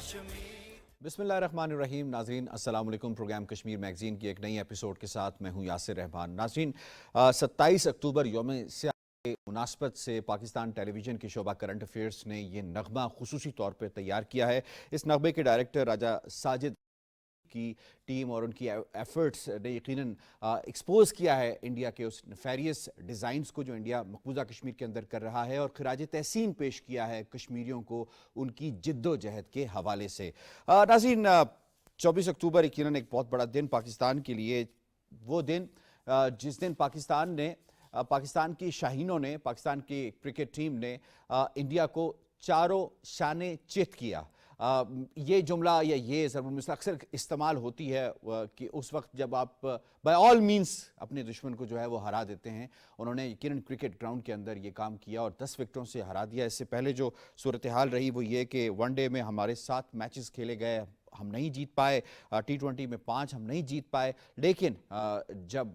बिस्मिल्लाहिर्रहमानिर्रहीम। नाज़रीन अस्सलाम वालेकुम। प्रोग्राम कश्मीर मैगज़ीन की एक नई एपिसोड के साथ मैं हूं यासिर रहमान। नाज़रीन 27 अक्टूबर यौम सियाह के मुनासबत से पाकिस्तान टेलीविज़न के शोबा करंट अफेयर्स ने ये नगमा खुसूसी तौर पर तैयार किया है। इस नगमे के डायरेक्टर राजा साजिद की टीम और उनकी एफर्ट्स ने यकीनन एक्सपोज किया है इंडिया के उस नफेरियस डिज़ाइंस को जो इंडिया मकबूजा कश्मीर के अंदर कर रहा है, और खिराज तहसीन पेश किया है कश्मीरियों को उनकी जिद्दोजहद के हवाले से। नाज़रीन 24 अक्टूबर यकीनन एक बहुत बड़ा दिन पाकिस्तान के लिए, वो दिन जिस दिन पाकिस्तान की शाहीनों ने, पाकिस्तान की क्रिकेट टीम ने इंडिया को चारों शाने चित किया। ये जुमला या ये ज़रूर अक्सर इस्तेमाल होती है कि उस वक्त जब आप बाय ऑल मीन्स अपने दुश्मन को जो है वो हरा देते हैं। उन्होंने यकीनन क्रिकेट ग्राउंड के अंदर ये काम किया और 10 विकेटों से हरा दिया। इससे पहले जो सूरत हाल रही वो ये कि वनडे में हमारे 7 मैचेस खेले गए, हम नहीं जीत पाए। T20 में 5 हम नहीं जीत पाए। लेकिन जब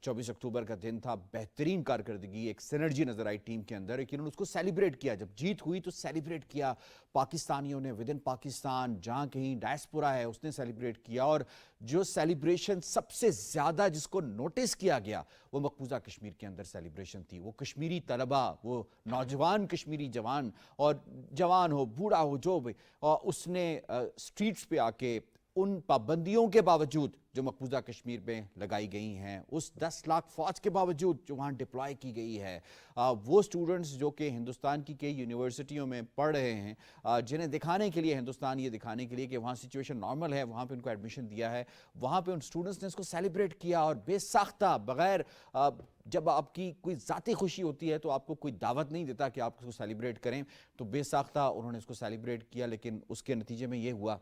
24 अक्टूबर का दिन था, बेहतरीन कारकर्दगी, एक सिनर्जी नजर आई टीम के अंदर, लेकिन उसको सेलिब्रेट किया। जब जीत हुई तो सेलिब्रेट किया पाकिस्तानियों ने, विद इन पाकिस्तान, जहाँ कहीं डायस्पोरा है उसने सेलिब्रेट किया। और जो सेलिब्रेशन सबसे ज़्यादा जिसको नोटिस किया गया वो मकबूजा कश्मीर के अंदर सेलिब्रेशन थी। वो कश्मीरी तलबा, वो नौजवान कश्मीरी जवान, और जवान हो बूढ़ा हो जो भी, और उसने स्ट्रीट्स पे आके उन पाबंदियों के बावजूद जो मकबूजा कश्मीर में लगाई गई हैं, उस 10 लाख फौज के बावजूद जो वहाँ डिप्लॉय की गई है, वो स्टूडेंट्स जो कि हिंदुस्तान की कई यूनिवर्सिटियों में पढ़ रहे हैं, जिन्हें दिखाने के लिए, हिंदुस्तान ये दिखाने के लिए कि वहाँ सिचुएशन नॉर्मल है, वहाँ पे उनको एडमिशन दिया है, वहाँ पे उन स्टूडेंट्स ने इसको सेलिब्रेट किया। और बेसाख्ता, बगैर जब आपकी कोई ज़ाती खुशी होती है तो आपको कोई दावत नहीं देता कि आप उसको सेलिब्रेट करें, तो बेसाख्ता उन्होंने इसको सेलिब्रेट किया। लेकिन उसके नतीजे में ये हुआ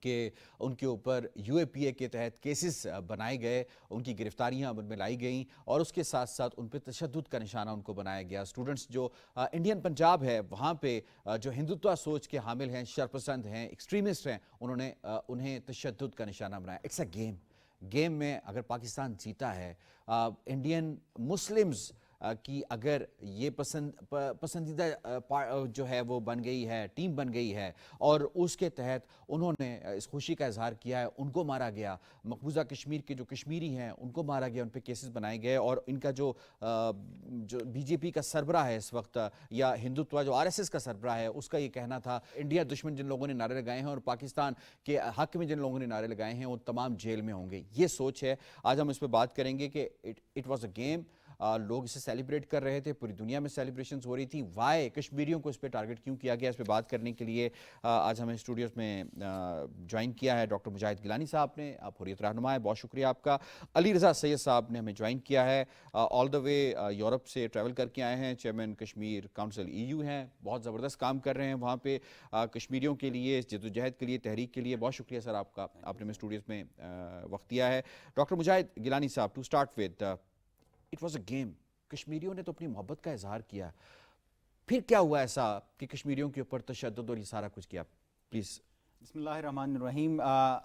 कि उनके ऊपर UAPA के तहत केसेस बनाए गए, उनकी गिरफ्तारियां अमल में लाई गईं, और उसके साथ साथ उन पर तशद्दुद का निशाना उनको बनाया गया। स्टूडेंट्स जो इंडियन पंजाब है वहाँ पे जो हिंदुत्व सोच के हामिल हैं, शरपसंद हैं, एक्सट्रीमिस्ट हैं, उन्होंने उन्हें तशद्दुद का निशाना बनाया। इट्स अ गेम में अगर पाकिस्तान जीता है, इंडियन मुस्लिम्स की अगर ये पसंदीदा जो है वो बन गई है, टीम बन गई है, और उसके तहत उन्होंने इस खुशी का इजहार किया है, उनको मारा गया। मकबूजा कश्मीर के जो कश्मीरी हैं उनको मारा गया, उन पर केसेस बनाए गए। और इनका जो BJP का सरबराह है इस वक्त, या हिंदुत्व जो RSS का सरबराह है, उसका ये कहना था इंडिया दुश्मन जिन लोगों ने नारे लगाए हैं और पाकिस्तान के हक में जिन लोगों ने नारे लगाए हैं वो तमाम जेल में होंगे। ये सोच है। आज हम इस पर बात करेंगे कि इट वॉज अ गेम। लोग इसे सेलिब्रेट कर रहे थे, पूरी दुनिया में सेलिब्रेशंस हो रही थी। वाई कश्मीरियों को इस पे टारगेट क्यों किया गया, इस पे बात करने के लिए आज हमें स्टूडियोज में ज्वाइन किया है डॉक्टर मुजाहिद गिलानी साहब ने। आप हुर्रियत रहनुमा है, बहुत शुक्रिया आपका। अली रज़ा सैयद साहब ने हमें ज्वाइन किया है, ऑल द वे यूरोप से ट्रैवल करके आए हैं, चेयरमैन कश्मीर काउंसिल EU हैं, बहुत ज़बरदस्त काम कर रहे हैं वहाँ पे कश्मीरियों के लिए, जद्दोजहद के लिए, तहरीक के लिए। बहुत शुक्रिया सर आपका, आपने हमें स्टूडियोज़ में वक्त दिया है। डॉक्टर मुजाहिद गिलानी साहब, to start with, it was a game. कश्मीरियों ने तो अपनी मोहब्बत का इजहार किया, फिर क्या हुआ ऐसा कि कश्मीरियों के ऊपर तशद्दुद और ये सारा कुछ किया? प्लीज़। बिस्मिल्लाहिर्रहमानिर्रहीम।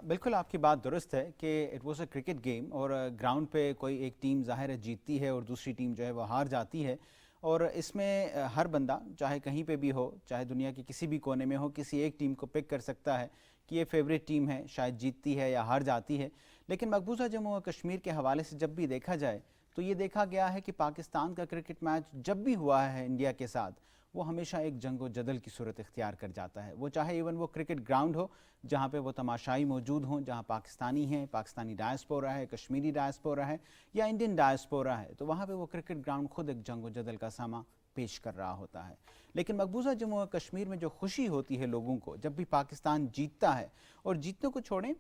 बिल्कुल आपकी बात दुरुस्त है कि it was a cricket game, और ग्राउंड पे कोई एक टीम ज़ाहिर है जीतती है और दूसरी टीम जो है वो हार जाती है। और इसमें हर बंदा चाहे कहीं पे भी हो, चाहे दुनिया के किसी भी कोने में हो, किसी एक टीम को पिक कर सकता है कि ये फेवरेट टीम है, शायद जीतती है या हार जाती है। लेकिन मकबूजा जम्मू और कश्मीर के हवाले से जब भी देखा जाए तो ये देखा गया है कि पाकिस्तान का क्रिकेट मैच जब भी हुआ है इंडिया के साथ, वो हमेशा एक जंगो जदल की सूरत इख्तियार कर जाता है। वो चाहे इवन वो क्रिकेट ग्राउंड हो जहाँ पे वो तमाशाई मौजूद हों, जहाँ पाकिस्तानी हैं, पाकिस्तानी डायस्पोरा है, कश्मीरी डायस्पोरा है, या इंडियन डायस्पोरा है, तो वहाँ पे वो क्रिकेट ग्राउंड खुद एक जंगो जदल का सामा पेश कर रहा होता है। लेकिन मकबूजा जम्मू और कश्मीर में जो खुशी होती है लोगों को जब भी पाकिस्तान जीतता है, और जीतने को छोड़ें,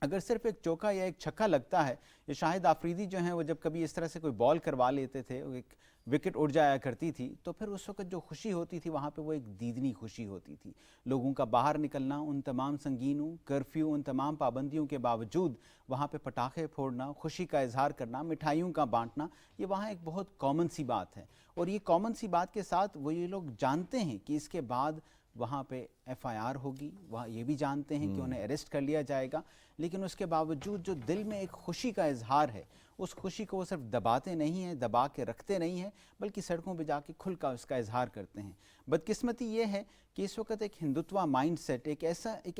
अगर सिर्फ एक चौका या एक छक्का लगता है, ये शाहिद आफरीदी जो हैं वो जब कभी इस तरह से कोई बॉल करवा लेते थे, एक विकेट उड़ जाया करती थी, तो फिर उस वक्त जो खुशी होती थी वहाँ पे वो एक दीदनी खुशी होती थी। लोगों का बाहर निकलना, उन तमाम संगीनों, कर्फ्यू, उन तमाम पाबंदियों के बावजूद वहाँ पे पटाखे फोड़ना, खुशी का इजहार करना, मिठाइयों का बांटना, ये वहाँ एक बहुत कॉमन सी बात है। और ये कॉमन सी बात के साथ वो ये लोग जानते हैं कि इसके बाद وہاں پہ FIR ہوگی, وہاں یہ بھی جانتے ہیں کہ انہیں اریسٹ کر لیا جائے گا, لیکن اس کے باوجود جو دل میں ایک خوشی کا اظہار ہے, اس خوشی کو وہ صرف دباتے نہیں ہیں, دبا کے رکھتے نہیں ہیں, بلکہ سڑکوں پہ جا کے کھل کر اس کا اظہار کرتے ہیں. بدقسمتی یہ ہے کہ اس وقت ایک ہندوتوا مائنڈ سیٹ, ایک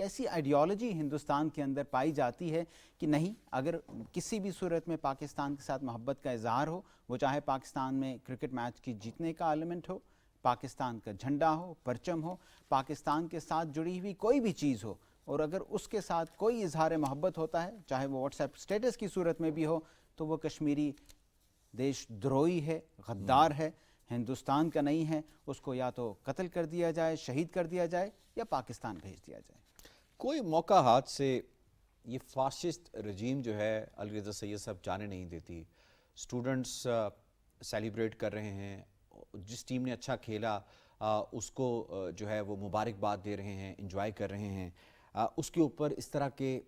ایسی آئیڈیالوجی ہندوستان کے اندر پائی جاتی ہے کہ نہیں, اگر کسی بھی صورت میں پاکستان کے ساتھ محبت کا اظہار ہو, وہ چاہے پاکستان میں کرکٹ میچ کی جیتنے کا ایلیمنٹ ہو, پاکستان کا جھنڈا ہو, پرچم ہو, پاکستان کے ساتھ جڑی ہوئی کوئی بھی چیز ہو, اور اگر اس کے ساتھ کوئی اظہار محبت ہوتا ہے, چاہے وہ واٹس ایپ سٹیٹس کی صورت میں بھی ہو, تو وہ کشمیری دیش دروہی ہے, غدار ہے, ہندوستان کا نہیں ہے. اس کو یا تو قتل کر دیا جائے, شہید کر دیا جائے, یا پاکستان بھیج دیا جائے. کوئی موقع ہاتھ سے یہ فاسسٹ رجیم جو ہے علی رضا سید صاحب جانے نہیں دیتی. اسٹوڈنٹس سیلیبریٹ کر رہے ہیں, جس ٹیم نے اچھا کھیلا اس کو جو ہے وہ مبارکباد دے رہے ہیں, انجوائے کر رہے ہیں. اس کے اوپر اس طرح کے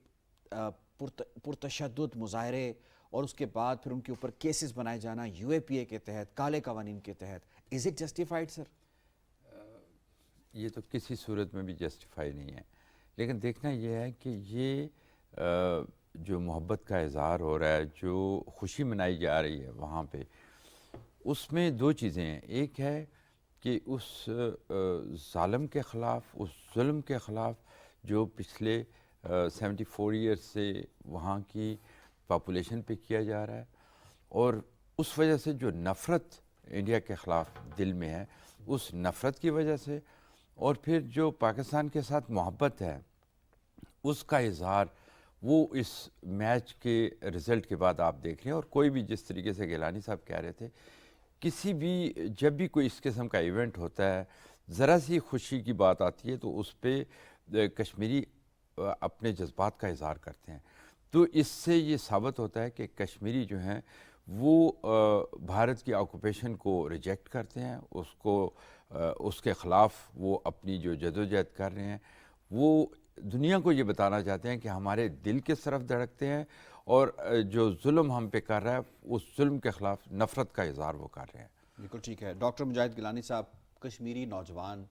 پرتشدد مظاہرے اور اس کے بعد پھر ان کے اوپر کیسز بنائے جانا UAPA کے تحت, کالے قوانین کے تحت, از اٹ جسٹیفائڈ سر؟ یہ تو کسی صورت میں بھی جسٹیفائی نہیں ہے. لیکن دیکھنا یہ ہے کہ یہ جو محبت کا اظہار ہو رہا ہے, جو خوشی منائی جا رہی ہے وہاں پہ, اس میں دو چیزیں ہیں. ایک ہے کہ اس ظالم کے خلاف, اس ظلم کے خلاف جو پچھلے 74 ایئرز سے وہاں کی پاپولیشن پہ کیا جا رہا ہے, اور اس وجہ سے جو نفرت انڈیا کے خلاف دل میں ہے, اس نفرت کی وجہ سے, اور پھر جو پاکستان کے ساتھ محبت ہے اس کا اظہار, وہ اس میچ کے رزلٹ کے بعد آپ دیکھ رہے ہیں. اور کوئی بھی, جس طریقے سے گیلانی صاحب کہہ رہے تھے, کسی بھی جب بھی کوئی اس قسم کا ایونٹ ہوتا ہے, ذرا سی خوشی کی بات آتی ہے تو اس پہ کشمیری اپنے جذبات کا اظہار کرتے ہیں. تو اس سے یہ ثابت ہوتا ہے کہ کشمیری جو ہیں وہ بھارت کی آکوپیشن کو ریجیکٹ کرتے ہیں, اس کے خلاف وہ اپنی جو جدوجہد کر رہے ہیں, وہ دنیا کو یہ بتانا چاہتے ہیں کہ ہمارے دل کس طرف دھڑکتے ہیں, اور جو ظلم ہم پہ کر رہا ہے اس ظلم کے خلاف نفرت کا اظہار وہ کر رہے ہیں. بالکل ٹھیک ہے. ڈاکٹر مجاہد گیلانی صاحب, کشمیری نوجوان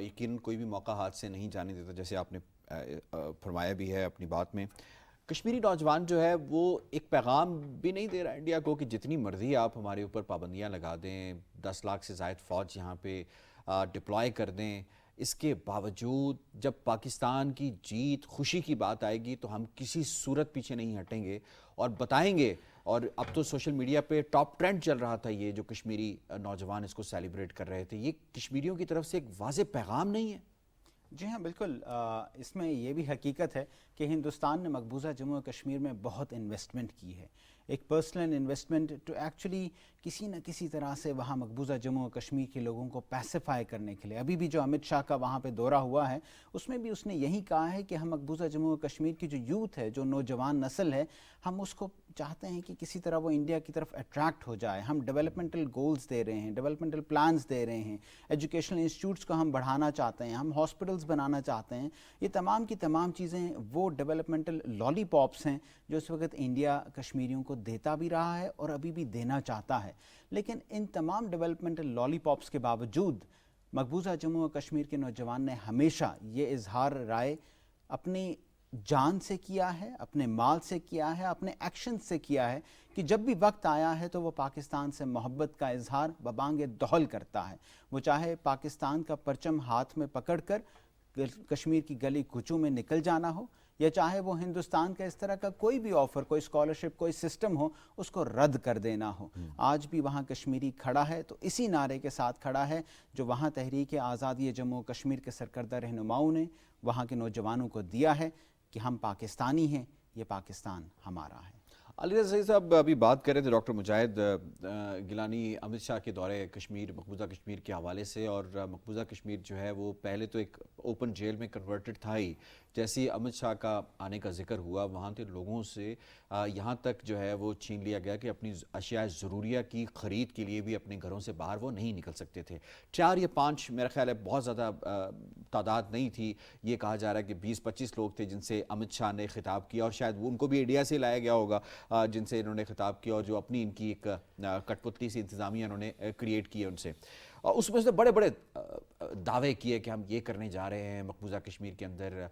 یقیناً کوئی بھی موقع ہاتھ سے نہیں جانے دیتا, جیسے آپ نے فرمایا بھی ہے اپنی بات میں. کشمیری نوجوان جو ہے وہ ایک پیغام بھی نہیں دے رہا انڈیا کو کہ جتنی مرضی آپ ہمارے اوپر پابندیاں لگا دیں, 10 لاکھ سے زائد فوج یہاں پہ ڈپلوائے کر دیں, اس کے باوجود جب پاکستان کی جیت, خوشی کی بات آئے گی تو ہم کسی صورت پیچھے نہیں ہٹیں گے اور بتائیں گے. اور اب تو سوشل میڈیا پہ ٹاپ ٹرینڈ چل رہا تھا یہ جو کشمیری نوجوان اس کو سیلیبریٹ کر رہے تھے. یہ کشمیریوں کی طرف سے ایک واضح پیغام نہیں ہے؟ جی ہاں بالکل. اس میں یہ بھی حقیقت ہے کہ ہندوستان نے مقبوضہ جموں و کشمیر میں بہت انویسٹمنٹ کی ہے, ایک پرسنل انویسٹمنٹ ٹو ایکچولی کسی نہ کسی طرح سے وہاں مقبوضہ جموں و کشمیر کے لوگوں کو پیسیفائی کرنے کے لیے. ابھی بھی جو امت شاہ کا وہاں پہ دورہ ہوا ہے, اس میں بھی اس نے یہی کہا ہے کہ ہم مقبوضہ جموں و کشمیر کی جو یوتھ ہے, جو نوجوان نسل ہے, ہم اس کو چاہتے ہیں کہ کسی طرح وہ انڈیا کی طرف اٹریکٹ ہو جائے. ہم ڈیولپمنٹل گولز دے رہے ہیں, ڈیولپمنٹل پلانز دے رہے ہیں, ایجوکیشنل انسٹیٹیوٹس کو ہم بڑھانا چاہتے ہیں, ہم ہاسپٹلز بنانا چاہتے ہیں. یہ تمام کی تمام چیزیں وہ ڈیولپمنٹل لالی پاپس ہیں جو اس وقت انڈیا کشمیریوں کو دیتا بھی رہا ہے اور ابھی بھی دینا چاہتا ہے. لیکن ان تمام ڈیولپمنٹل لالی پاپس کے باوجود مقبوضہ جموں و کشمیر کے نوجوان نے ہمیشہ یہ اظہار رائے اپنی جان سے کیا ہے, اپنے مال سے کیا ہے, اپنے ایکشن سے کیا ہے کہ جب بھی وقت آیا ہے تو وہ پاکستان سے محبت کا اظہار ببانگ دہل کرتا ہے. وہ چاہے پاکستان کا پرچم ہاتھ میں پکڑ کر کشمیر کی گلی کوچوں میں نکل جانا ہو, یا چاہے وہ ہندوستان کا اس طرح کا کوئی بھی آفر, کوئی اسکالرشپ, کوئی سسٹم ہو, اس کو رد کر دینا ہو. آج بھی وہاں کشمیری کھڑا ہے تو اسی نعرے کے ساتھ کھڑا ہے جو وہاں تحریک آزادی جموں و کشمیر کے سرکردہ رہنماؤں نے وہاں کے نوجوانوں کو دیا ہے کہ ہم پاکستانی ہیں, یہ پاکستان ہمارا ہے. علی رضا سعید صاحب ابھی بات کر رہے تھے ڈاکٹر مجاہد گیلانی امت شاہ کے دورے کشمیر, مقبوضہ کشمیر کے حوالے سے, اور مقبوضہ کشمیر جو ہے وہ پہلے تو ایک اوپن جیل میں کنورٹڈ تھا ہی. جیسے ہی امت شاہ کا آنے کا ذکر ہوا, وہاں کے لوگوں سے یہاں تک جو ہے وہ چھین لیا گیا کہ اپنی اشیاء ضروریہ کی خرید کے لیے بھی اپنے گھروں سے باہر وہ نہیں نکل سکتے تھے. 4 یا 5 میرا خیال ہے, بہت زیادہ تعداد نہیں تھی. یہ کہا جا رہا ہے کہ 20-25 لوگ تھے جن سے امت شاہ نے خطاب کیا, اور شاید وہ ان کو بھی انڈیا سے لایا گیا ہوگا جن سے انہوں نے خطاب کیا, اور جو اپنی ان کی ایک کٹ پتلی سی انتظامیہ انہوں نے کریٹ کی ہے ان سے. اور اس میں اس نے بڑے بڑے دعوے کیے کہ ہم یہ کرنے جا رہے ہیں مقبوضہ کشمیر کے اندر،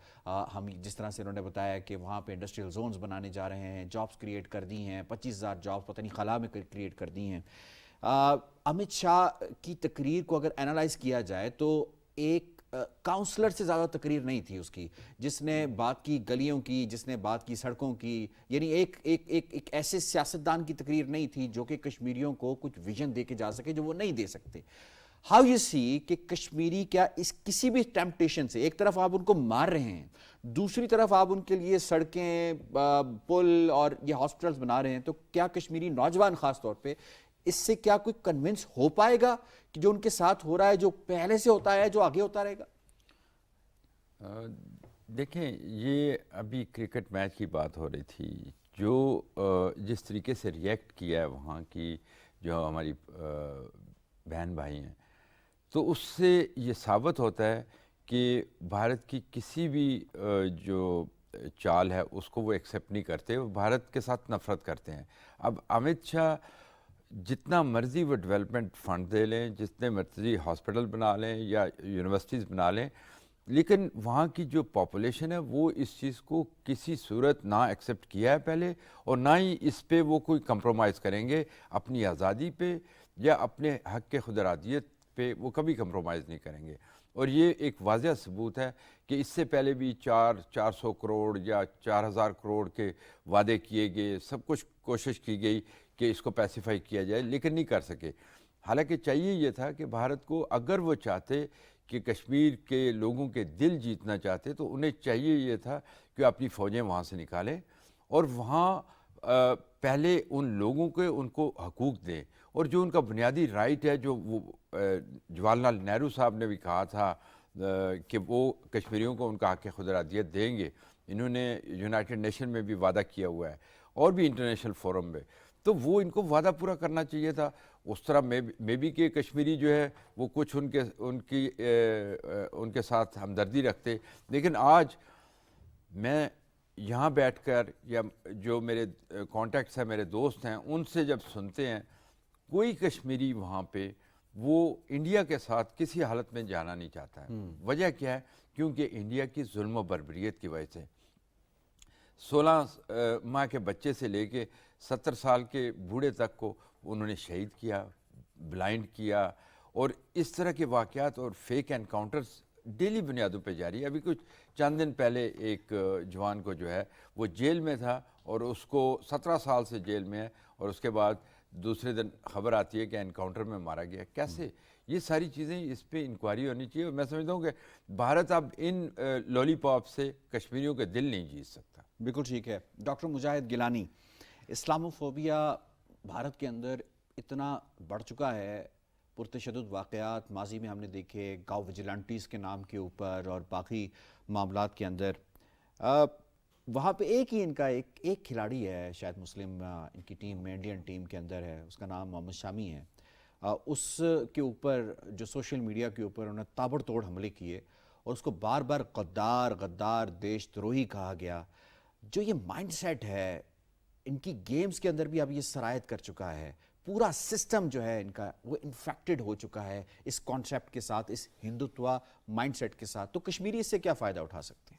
ہم جس طرح سے انہوں نے بتایا کہ وہاں پہ انڈسٹریل زونز بنانے جا رہے ہیں، جابس کریٹ کر دی ہیں، 25,000 جابس پتہ نہیں خلا میں کریٹ کر دی ہیں۔ امت شاہ کی تقریر کو اگر اینالائز کیا جائے تو ایک کاؤنسلر سے زیادہ تقریر نہیں تھی اس کی، جس نے بات کی گلیوں کی، جس نے بات کی سڑکوں کی، یعنی ایک ایسے سیاستدان کی تقریر نہیں تھی جو کہ کشمیریوں کو کچھ ویژن دے کے جا سکے جو وہ نہیں دے سکتے۔ ہاؤ یو سی کہ کشمیری کیا اس کسی بھی ٹیمپٹیشن سے، ایک طرف آپ ان کو مار رہے ہیں، دوسری طرف آپ ان کے لیے سڑکیں، پل اور یہ ہاسپٹلز بنا رہے ہیں، تو کیا کشمیری نوجوان خاص طور پہ اس سے کیا کوئی کنونس ہو پائے گا کہ جو ان کے ساتھ ہو رہا ہے، جو پہلے سے ہوتا ہے، جو آگے ہوتا رہے گا؟ دیکھیں، یہ ابھی کرکٹ میچ کی بات ہو رہی تھی، جو جس طریقے سے ریئیکٹ کیا ہے وہاں کی جو ہماری بہن بھائی ہیں، تو اس سے یہ ثابت ہوتا ہے کہ بھارت کی کسی بھی جو چال ہے اس کو وہ ایکسیپٹ نہیں کرتے، وہ بھارت کے ساتھ نفرت کرتے ہیں۔ اب امت شاہ جتنا مرضی وہ ڈیولپمنٹ فنڈ دے لیں، جتنے مرضی ہاسپٹل بنا لیں یا یونیورسٹیز بنا لیں، لیکن وہاں کی جو پاپولیشن ہے وہ اس چیز کو کسی صورت نہ ایکسیپٹ کیا ہے پہلے، اور نہ ہی اس پہ وہ کوئی کمپرومائز کریں گے، اپنی آزادی پہ یا اپنے حق خود ارادیت پہ وہ کبھی کمپرومائز نہیں کریں گے۔ اور یہ ایک واضح ثبوت ہے کہ اس سے پہلے بھی 400 کروڑ یا 4,000 کروڑ کے وعدے کیے گئے، سب کچھ کوشش کی گئی کہ اس کو پیسیفائی کیا جائے، لیکن نہیں کر سکے۔ حالانکہ چاہیے یہ تھا کہ بھارت کو اگر وہ چاہتے کہ کشمیر کے لوگوں کے دل جیتنا چاہتے تو انہیں چاہیے یہ تھا کہ اپنی فوجیں وہاں سے نکالیں اور وہاں پہلے ان لوگوں کے ان کو حقوق دیں، اور جو ان کا بنیادی رائٹ ہے، جو وہ جواہر لال نہرو صاحب نے بھی کہا تھا کہ وہ کشمیریوں کو ان کا حق خود ارادیت دیں گے، انہوں نے یونائٹڈ نیشن میں بھی وعدہ کیا ہوا ہے اور بھی انٹرنیشنل فورم میں، تو وہ ان کو وعدہ پورا کرنا چاہیے تھا۔ اس طرح میں بھی کہ کشمیری جو ہے وہ کچھ ان کے ساتھ ہمدردی رکھتے، لیکن آج میں یہاں بیٹھ کر یا جو میرے کانٹیکٹس ہیں، میرے دوست ہیں، ان سے جب سنتے ہیں کوئی کشمیری وہاں پہ وہ انڈیا کے ساتھ کسی حالت میں جانا نہیں چاہتا ہے۔ وجہ کیا ہے؟ کیونکہ انڈیا کی ظلم و بربریت کی وجہ سے 16 ماہ کے بچے سے لے کے 70 سال کے بوڑھے تک کو انہوں نے شہید کیا، بلائنڈ کیا، اور اس طرح کے واقعات اور فیک انکاؤنٹرز ڈیلی بنیادوں پہ جاری ہے۔ ابھی کچھ چند دن پہلے ایک جوان کو جو ہے وہ جیل میں تھا اور اس کو 17 سال سے جیل میں ہے، اور اس کے بعد دوسرے دن خبر آتی ہے کہ انکاؤنٹر میں مارا گیا۔ کیسے؟ یہ ساری چیزیں، اس پہ انکوائری ہونی چاہیے، اور میں سمجھتا ہوں کہ بھارت اب ان لولی پاپ سے کشمیریوں کے دل نہیں جیت سکتا۔ بالکل ٹھیک ہے۔ ڈاکٹر مجاہد گیلانی، اسلاموفوبیا بھارت کے اندر اتنا بڑھ چکا ہے، پرتشدد واقعات ماضی میں ہم نے دیکھے، گاؤں ویجیلانٹیز کے نام کے اوپر اور باقی معاملات کے اندر، وہاں پہ ایک ہی ان کا ایک کھلاڑی ہے شاید مسلم ان کی ٹیم میں، انڈین ٹیم کے اندر ہے، اس کا نام محمد شامی ہے، اس کے اوپر جو سوشل میڈیا کے اوپر انہوں نے تابڑ توڑ حملے کیے اور اس کو بار بار غدار دیش دروہی کہا گیا۔ جو یہ مائنڈ سیٹ ہے ان کی گیمز کے اندر بھی اب یہ سرایت کر چکا ہے، پورا سسٹم جو ہے ان کا وہ انفیکٹڈ ہو چکا ہے اس کانسیپٹ کے ساتھ، اس ہندوتوا مائنڈ سیٹ کے ساتھ، تو کشمیری اس سے کیا فائدہ اٹھا سکتے ہیں؟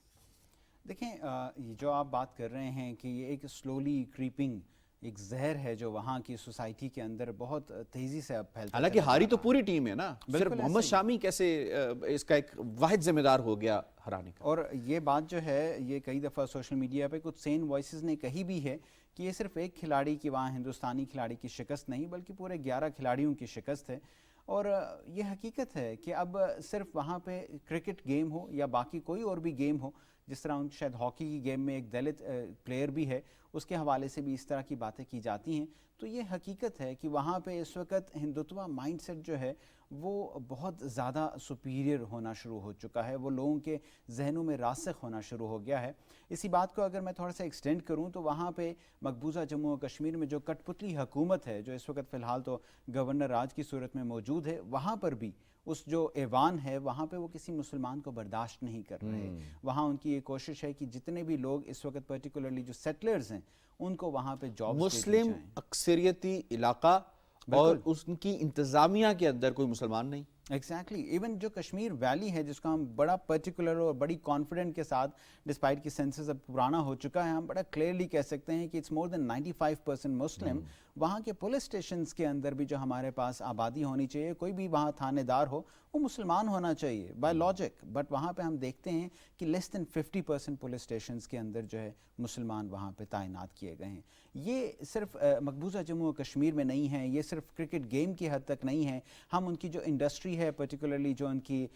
دیکھیں، یہ جو آپ بات کر رہے ہیں کہ یہ ایک سلولی کریپنگ ایک زہر ہے جو وہاں کی سوسائٹی کے اندر بہت تیزی سے اب پھیلتا ہے۔ حالانکہ ہاری تو پوری ٹیم ہے نا، صرف محمد شامی کیسے اس کا ایک واحد ذمہ دار ہو گیا ہرانے کا؟ اور یہ بات جو ہے یہ کئی دفعہ سوشل میڈیا پہ کچھ سین وائسز نے کہی بھی ہے کہ یہ صرف ایک کھلاڑی کی، وہاں ہندوستانی کھلاڑی کی شکست نہیں بلکہ پورے 11 کھلاڑیوں کی شکست ہے۔ اور یہ حقیقت ہے کہ اب صرف وہاں پہ کرکٹ گیم ہو یا باقی کوئی اور بھی گیم ہو، جس طرح شاید ہاکی کی گیم میں ایک دلت پلیئر بھی ہے، اس کے حوالے سے بھی اس طرح کی باتیں کی جاتی ہیں، تو یہ حقیقت ہے کہ وہاں پہ اس وقت ہندوتوا مائنڈ سیٹ جو ہے وہ بہت زیادہ سپیریئر ہونا شروع ہو چکا ہے، وہ لوگوں کے ذہنوں میں راسخ ہونا شروع ہو گیا ہے۔ اسی بات کو اگر میں تھوڑا سا ایکسٹینڈ کروں تو وہاں پہ مقبوضہ جموں و کشمیر میں جو کٹ پتلی حکومت ہے، جو اس وقت فی الحال تو گورنر راج کی صورت میں موجود ہے، وہاں پر بھی اس جو ایوان ہے وہاں پہ وہ کسی مسلمان کو برداشت نہیں کر رہے۔ وہاں ان کی یہ کوشش ہے کہ جتنے بھی لوگ اس وقت پرٹیکولرلی جو سیٹلرز ہیں ان کو وہاں پہ جابس مسلم اکثریتی علاقہ اور उनकी इंतजामिया के अंदर कोई मुसलमान नहीं। एग्जैक्टली इवन जो कश्मीर वैली है जिसको हम बड़ा पर्टिकुलर और बड़ी कॉन्फिडेंट के साथ, डिस्पाइट की सेंसस अब पुराना हो चुका है, हम बड़ा क्लियरली कह सकते हैं कि इट्स मोर देन 95% मुस्लिम। वहाँ के पुलिस स्टेशंस के अंदर भी जो हमारे पास आबादी होनी चाहिए, कोई भी वहाँ थानेदार हो वो मुसलमान होना चाहिए बाय लॉजिक, बट वहाँ पे हम देखते हैं कि लेस देन 50% पुलिस स्टेशंस के अंदर जो है मुसलमान वहाँ पे तैनात किए गए हैं। ये सिर्फ मकबूजा जम्मू और कश्मीर में नहीं है, ये सिर्फ क्रिकेट गेम की हद तक नहीं है। हम उनकी जो इंडस्ट्री है, पर्टिकुलरली जो उनकी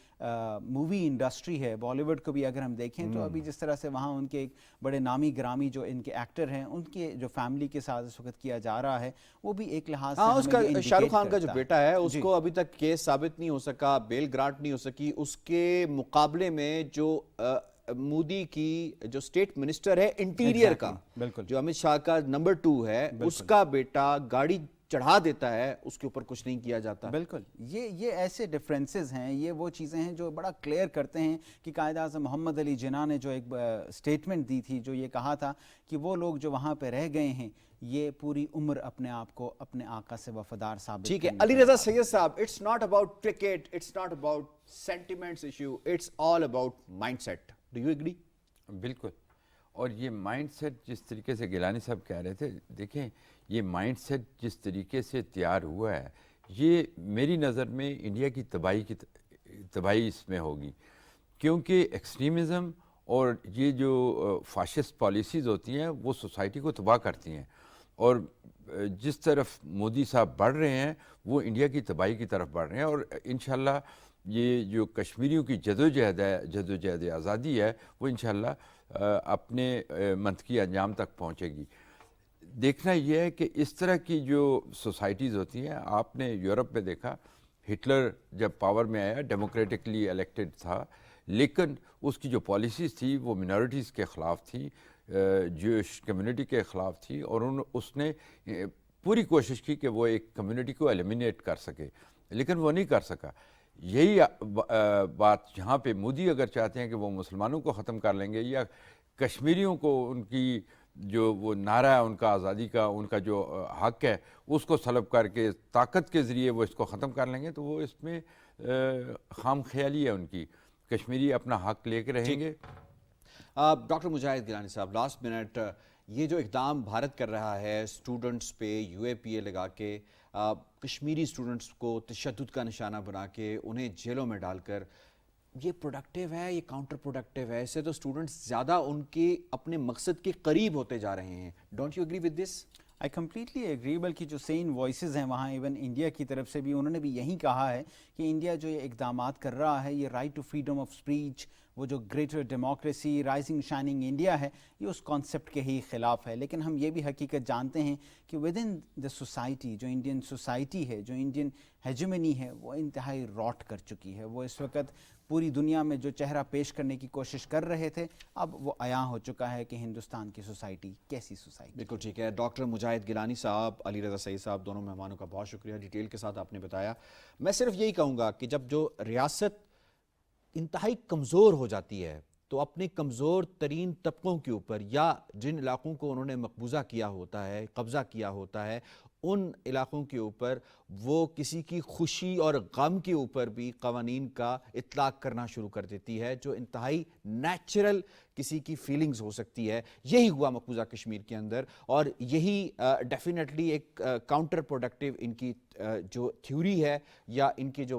मूवी इंडस्ट्री है, बॉलीवुड को भी अगर हम देखें तो अभी जिस तरह से वहाँ उनके एक बड़े नामी ग्रामी जो इनके एक्टर हैं, उनके जो फैमिली के साथ इस वक्त किया जा रहा है, वो भी एक लिहाज से हमें उसका ये शाहरुख indicate खान का जो करता बेटा है उसको अभी तक केस साबित नहीं हो सका, बेल ग्रांट नहीं हो सकी। उसके मुकाबले में जो मोदी की जो स्टेट मिनिस्टर है इंटीरियर का, बिल्कुल जो अमित शाह का नंबर 2 है, उसका बेटा गाड़ी चढ़ा देता है, उसके ऊपर कुछ नहीं किया जाता। बिल्कुल ये ऐसे डिफरेंसेस हैं, ये वो चीज़ें हैं जो बड़ा क्लियर करते हैं कि कायद आज़म मोहम्मद अली जिन्ना ने जो एक स्टेटमेंट दी थी, जो ये कहा था कि वो लोग जो वहाँ पे रह गए हैं ये पूरी उम्र अपने आप को अपने आका से वफादार साबित ठीक है करने अली रजा सैयद साहब, it's not about cricket, it's not about sentiments issue, it's all about mindset. Do you agree? बिल्कुल। और ये माइंडसेट जिस तरीके से गिलानी साहब कह रहे थे, देखें ये माइंडसेट जिस तरीके से तैयार हुआ है, ये मेरी नज़र में इंडिया की तबाही इसमें होगी, क्योंकि एक्सट्रीमिज़म और ये जो फाशिस्ट पॉलिसीज़ होती हैं वो सोसाइटी को तबाह करती हैं, और जिस तरफ मोदी साहब बढ़ रहे हैं वो इंडिया की तबाही की तरफ बढ़ रहे हैं। और इंशाल्लाह ये जो कश्मीरियों की जदोजहद आज़ादी है वो इंशाल्लाह अपने मंतकी अंजाम तक पहुँचेगी। देखना यह है कि इस तरह की जो सोसाइटीज़ होती हैं, आपने यूरोप में देखा, हिटलर जब पावर में आया डेमोक्रेटिकली इलेक्टेड था, लेकिन उसकी जो पॉलिसीज़ थी वो मिनॉरिटीज़ के ख़िलाफ़ थी, ज्यूइश कम्युनिटी के ख़िलाफ़ थी, और उसने पूरी कोशिश की कि वो एक कम्युनिटी को एलिमिनेट कर सके, लेकिन वो नहीं कर सका। यही बात यहाँ पे मोदी अगर चाहते हैं कि वो मुसलमानों को ख़त्म कर लेंगे या कश्मीरियों को उनकी जो वो नारा है उनका आज़ादी का, उनका जो हक़ है उसको सलब करके ताकत के ज़रिए वो इसको ख़त्म कर लेंगे, तो वो इसमें खाम ख्याली है उनकी। कश्मीरी अपना हक़ लेके रहेंगे। डॉक्टर मुजाहिद गिलानी साहब, लास्ट मिनट, ये जो इक़दाम भारत कर रहा है स्टूडेंट्स पे UAPA लगा के, कश्मीरी स्टूडेंट्स को तशद्दुद का निशाना बना के उन्हें जेलों में डालकर, ये प्रोडक्टिव है, ये काउंटर प्रोडक्टिव है? इससे तो स्टूडेंट्स ज़्यादा उनके अपने मकसद के करीब होते जा रहे हैं। Don't you agree with this? I completely agree. बल्कि जो सेन वॉइसेस हैं वहाँ इवन इंडिया की तरफ से भी उन्होंने भी यही कहा है कि इंडिया जो ये इक़दामात कर रहा है, ये right to freedom of speech, वो जो greater democracy, rising shining India है, ये उस कॉन्सेप्ट के ही ख़िलाफ़ है। लेकिन हम ये भी हकीकत जानते हैं कि विद इन द सोसाइटी, जो इंडियन सोसाइटी है, जो इंडियन हेजेमनी है, वो इंतहाई रॉट कर चुकी है। वो इस वक्त पूरी दुनिया में जो चेहरा पेश करने की कोशिश कर रहे थे, अब वो आया हो चुका है कि हिंदुस्तान की सोसाइटी कैसी सोसाइटी। बिल्कुल ठीक है। डॉक्टर मुजाहिद गिलानी साहब, अली रज़ा सईद साहब, दोनों मेहमानों का बहुत शुक्रिया, डिटेल के साथ आपने बताया। मैं सिर्फ यही कहूँगा कि जब जो रियासत इंतहाई कमज़ोर हो जाती है तो अपने कमज़ोर तरीन तबकों के ऊपर, या जिन इलाक़ों को उन्होंने मकबूजा किया होता है, कब्ज़ा किया होता है, उन इलाक़ों के ऊपर वो किसी की खुशी और गम के ऊपर भी क़वानीन का इतलाक़ करना शुरू कर देती है, जो इंतहाई नेचुरल किसी की फीलिंग्स हो सकती है। यही हुआ मकबूजा कश्मीर के अंदर, और यही डेफिनेटली एक काउंटर प्रोडक्टिव इनकी जो थ्योरी है या इनके जो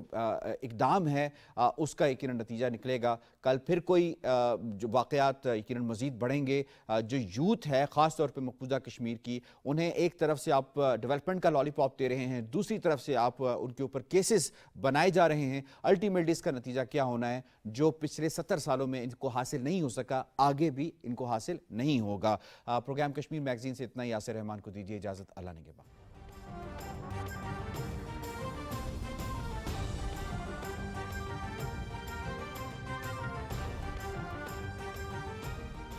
इक़दाम है उसका यकीनन नतीजा निकलेगा। कल फिर कोई जो वाक़यात यकीनन मज़ीद बढ़ेंगे। जो यूथ है ख़ास तौर पे मकबूजा कश्मीर की, उन्हें एक तरफ से आप डेवलपमेंट का लॉलीपॉप दे रहे हैं, दूसरी तरफ से आप उनके ऊपर केसेस बनाए जा रहे हैं। अल्टीमेटली इसका नतीजा क्या होना है? जो पिछले 70 सालों में इनको हासिल नहीं हो सका, आगे भी इनको हासिल नहीं होगा। प्रोग्राम कश्मीर मैगज़ीन से इतना ही। यासिर रहमान को दीजिए इजाज़त। अल्लाह ने के बाद।